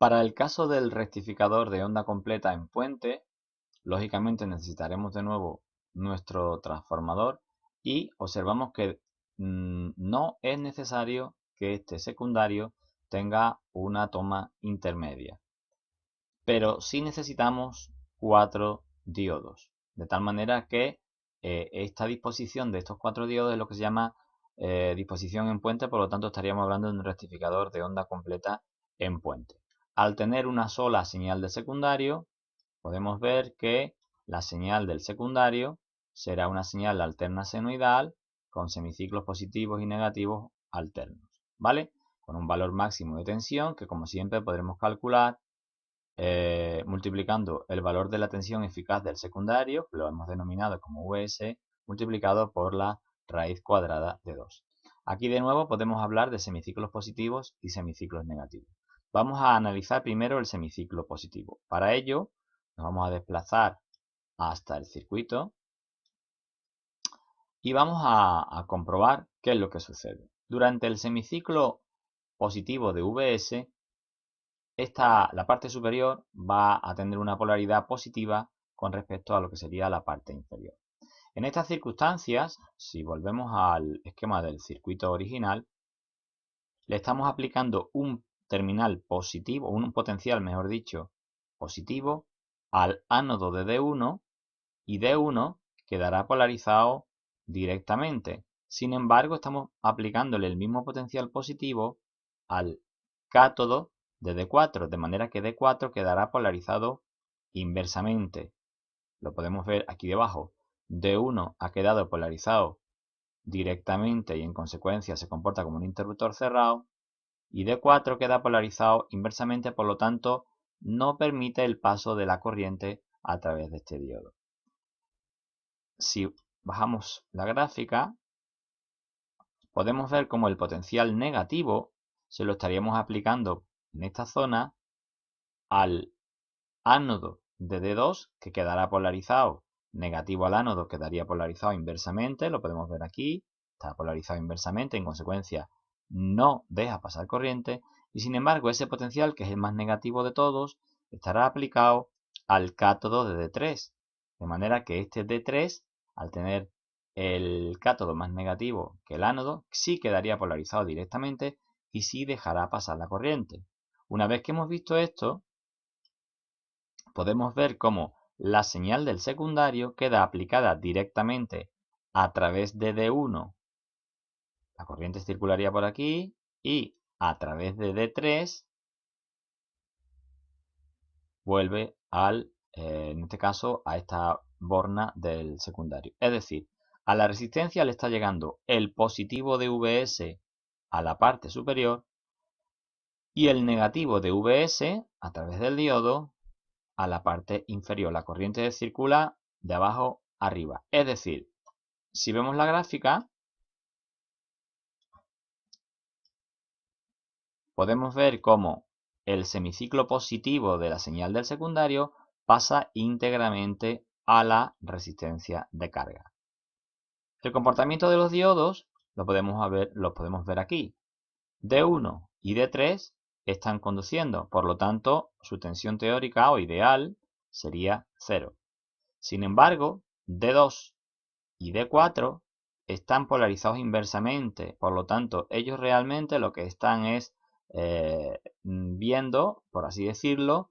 Para el caso del rectificador de onda completa en puente, lógicamente necesitaremos de nuevo nuestro transformador y observamos que no es necesario que este secundario tenga una toma intermedia, pero sí necesitamos 4 diodos, de tal manera que esta disposición de estos 4 diodos es lo que se llama disposición en puente, por lo tanto estaríamos hablando de un rectificador de onda completa en puente. Al tener una sola señal de secundario, podemos ver que la señal del secundario será una señal alterna senoidal con semiciclos positivos y negativos alternos, ¿vale? Con un valor máximo de tensión que, como siempre, podremos calcular multiplicando el valor de la tensión eficaz del secundario, que lo hemos denominado como Vs, multiplicado por la raíz cuadrada de 2. Aquí de nuevo podemos hablar de semiciclos positivos y semiciclos negativos. Vamos a analizar primero el semiciclo positivo. Para ello nos vamos a desplazar hasta el circuito y vamos a comprobar qué es lo que sucede. Durante el semiciclo positivo de Vs, la parte superior va a tener una polaridad positiva con respecto a lo que sería la parte inferior. En estas circunstancias, si volvemos al esquema del circuito original, le estamos aplicando un terminal positivo, un potencial, mejor dicho, positivo al ánodo de D1 y D1 quedará polarizado directamente. Sin embargo, estamos aplicándole el mismo potencial positivo al cátodo de D4, de manera que D4 quedará polarizado inversamente. Lo podemos ver aquí debajo. D1 ha quedado polarizado directamente y en consecuencia se comporta como un interruptor cerrado, y D4 queda polarizado inversamente, por lo tanto no permite el paso de la corriente a través de este diodo. Si bajamos la gráfica, podemos ver cómo el potencial negativo se lo estaríamos aplicando en esta zona al ánodo de D2, que quedará polarizado negativo al ánodo, quedaría polarizado inversamente, lo podemos ver aquí, está polarizado inversamente, en consecuencia no deja pasar corriente, y sin embargo ese potencial, que es el más negativo de todos, estará aplicado al cátodo de D3, de manera que este D3, al tener el cátodo más negativo que el ánodo, sí quedaría polarizado directamente y sí dejará pasar la corriente. Una vez que hemos visto esto, podemos ver cómo la señal del secundario queda aplicada directamente a través de D1. La corriente circularía por aquí y a través de D3 vuelve en este caso, a esta borna del secundario. Es decir, a la resistencia le está llegando el positivo de Vs a la parte superior y el negativo de Vs a través del diodo a la parte inferior. La corriente circula de abajo arriba. Es decir, si vemos la gráfica, podemos ver cómo el semiciclo positivo de la señal del secundario pasa íntegramente a la resistencia de carga. El comportamiento de los diodos lo podemos ver aquí. D1 y D3 están conduciendo, por lo tanto, su tensión teórica o ideal sería 0. Sin embargo, D2 y D4 están polarizados inversamente, por lo tanto, ellos realmente lo que están es viendo, por así decirlo,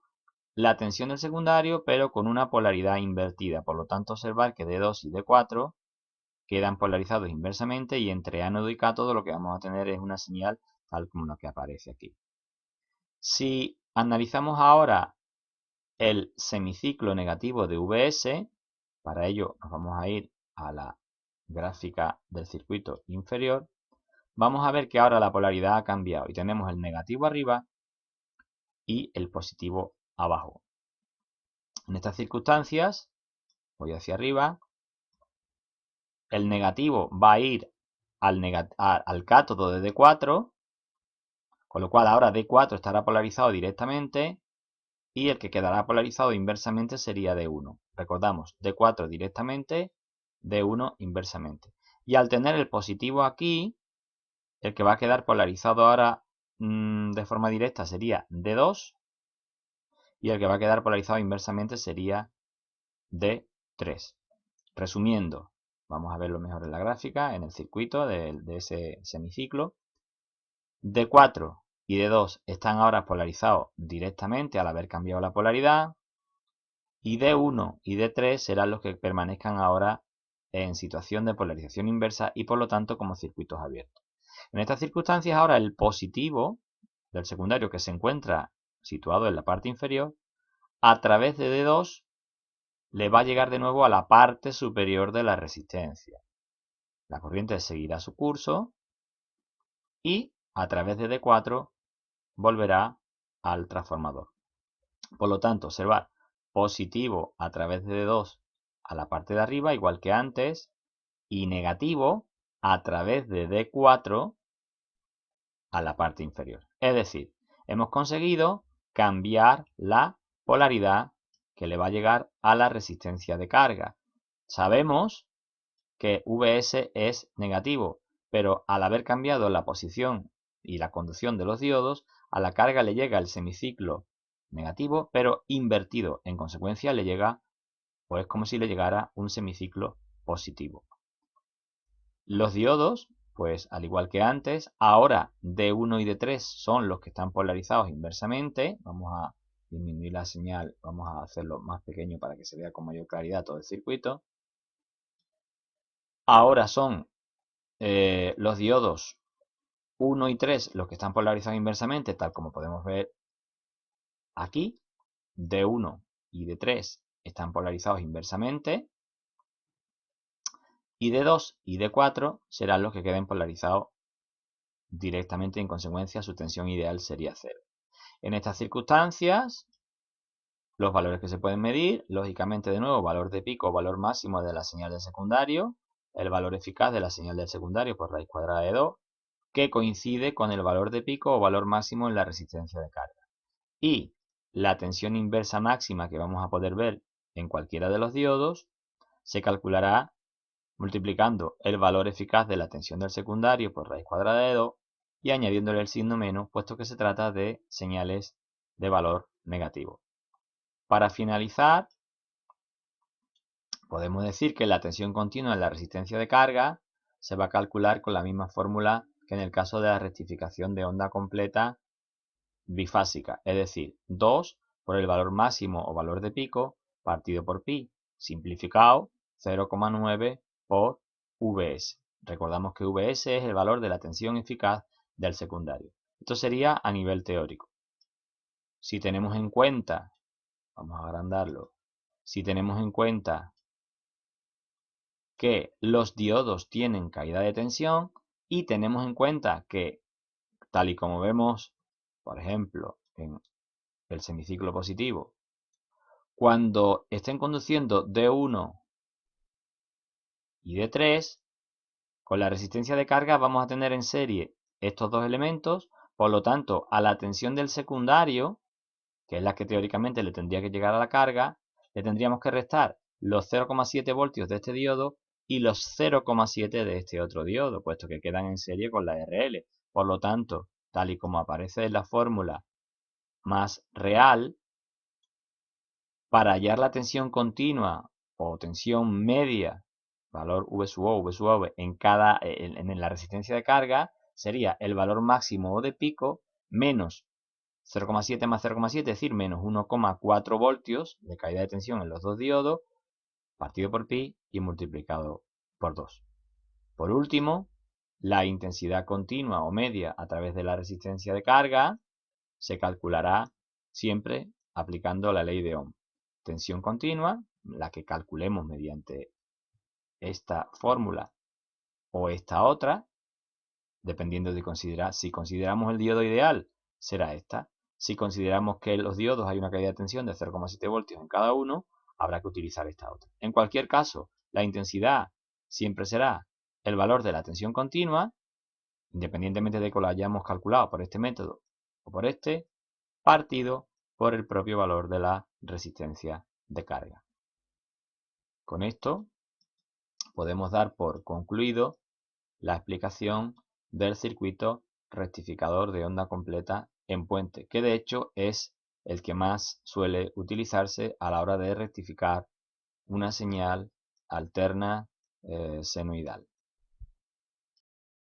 la tensión del secundario, pero con una polaridad invertida. Por lo tanto, observar que D2 y D4 quedan polarizados inversamente y entre ánodo y cátodo lo que vamos a tener es una señal tal como la que aparece aquí. Si analizamos ahora el semiciclo negativo de Vs, para ello nos vamos a ir a la gráfica del circuito inferior, vamos a ver que ahora la polaridad ha cambiado y tenemos el negativo arriba y el positivo abajo. En estas circunstancias, voy hacia arriba, el negativo va a ir al cátodo de D4, con lo cual ahora D4 estará polarizado directamente y el que quedará polarizado inversamente sería D1. Recordamos, D4 directamente, D1 inversamente. Y al tener el positivo aquí, el que va a quedar polarizado ahora de forma directa sería D2 y el que va a quedar polarizado inversamente sería D3. Resumiendo, vamos a verlo mejor en la gráfica, en el circuito de ese semiciclo. D4 y D2 están ahora polarizados directamente al haber cambiado la polaridad, y D1 y D3 serán los que permanezcan ahora en situación de polarización inversa y por lo tanto como circuitos abiertos. En estas circunstancias ahora el positivo del secundario, que se encuentra situado en la parte inferior, a través de D2 le va a llegar de nuevo a la parte superior de la resistencia. La corriente seguirá su curso y a través de D4 volverá al transformador. Por lo tanto, observar positivo a través de D2 a la parte de arriba, igual que antes, y negativo a través de D4 a la parte inferior. Es decir, hemos conseguido cambiar la polaridad que le va a llegar a la resistencia de carga. Sabemos que Vs es negativo, pero al haber cambiado la posición y la conducción de los diodos, a la carga le llega el semiciclo negativo, pero invertido. En consecuencia le llega, pues como si le llegara un semiciclo positivo. Los diodos, pues al igual que antes, ahora D1 y D3 son los que están polarizados inversamente. Vamos a disminuir la señal, vamos a hacerlo más pequeño para que se vea con mayor claridad todo el circuito. Ahora son los diodos 1 y 3 los que están polarizados inversamente, tal como podemos ver aquí. D1 y D3 están polarizados inversamente. Y D2 y D4 serán los que queden polarizados directamente. En consecuencia, su tensión ideal sería 0. En estas circunstancias, los valores que se pueden medir, lógicamente de nuevo, valor de pico o valor máximo de la señal del secundario, el valor eficaz de la señal del secundario por raíz cuadrada de 2, que coincide con el valor de pico o valor máximo en la resistencia de carga. Y la tensión inversa máxima que vamos a poder ver en cualquiera de los diodos se calculará multiplicando el valor eficaz de la tensión del secundario por raíz cuadrada de 2 y añadiéndole el signo menos, puesto que se trata de señales de valor negativo. Para finalizar, podemos decir que la tensión continua en la resistencia de carga se va a calcular con la misma fórmula que en el caso de la rectificación de onda completa bifásica, es decir, 2 por el valor máximo o valor de pico partido por pi, simplificado 0,9 por Vs. Recordamos que Vs es el valor de la tensión eficaz del secundario. Esto sería a nivel teórico. Si tenemos en cuenta, vamos a agrandarlo, si tenemos en cuenta que los diodos tienen caída de tensión y tenemos en cuenta que, tal y como vemos, por ejemplo, en el semiciclo positivo, cuando estén conduciendo D1 y D3, con la resistencia de carga vamos a tener en serie estos dos elementos, por lo tanto, a la tensión del secundario, que es la que teóricamente le tendría que llegar a la carga, le tendríamos que restar los 0,7 voltios de este diodo y los 0,7 de este otro diodo, puesto que quedan en serie con la RL. Por lo tanto, tal y como aparece en la fórmula más real, para hallar la tensión continua o tensión media, valor V sub O, V sub V, en la resistencia de carga, sería el valor máximo o de pico menos 0,7 más 0,7, es decir, menos 1,4 voltios de caída de tensión en los dos diodos, partido por pi y multiplicado por 2. Por último, la intensidad continua o media a través de la resistencia de carga se calculará siempre aplicando la ley de Ohm. Tensión continua, la que calculemos mediante esta fórmula o esta otra, dependiendo de si consideramos el diodo ideal, será esta. Si consideramos que en los diodos hay una caída de tensión de 0,7 voltios en cada uno, habrá que utilizar esta otra. En cualquier caso, la intensidad siempre será el valor de la tensión continua, independientemente de que lo hayamos calculado por este método o por este, partido por el propio valor de la resistencia de carga. Con esto podemos dar por concluido la explicación del circuito rectificador de onda completa en puente, que de hecho es el que más suele utilizarse a la hora de rectificar una señal alterna senoidal.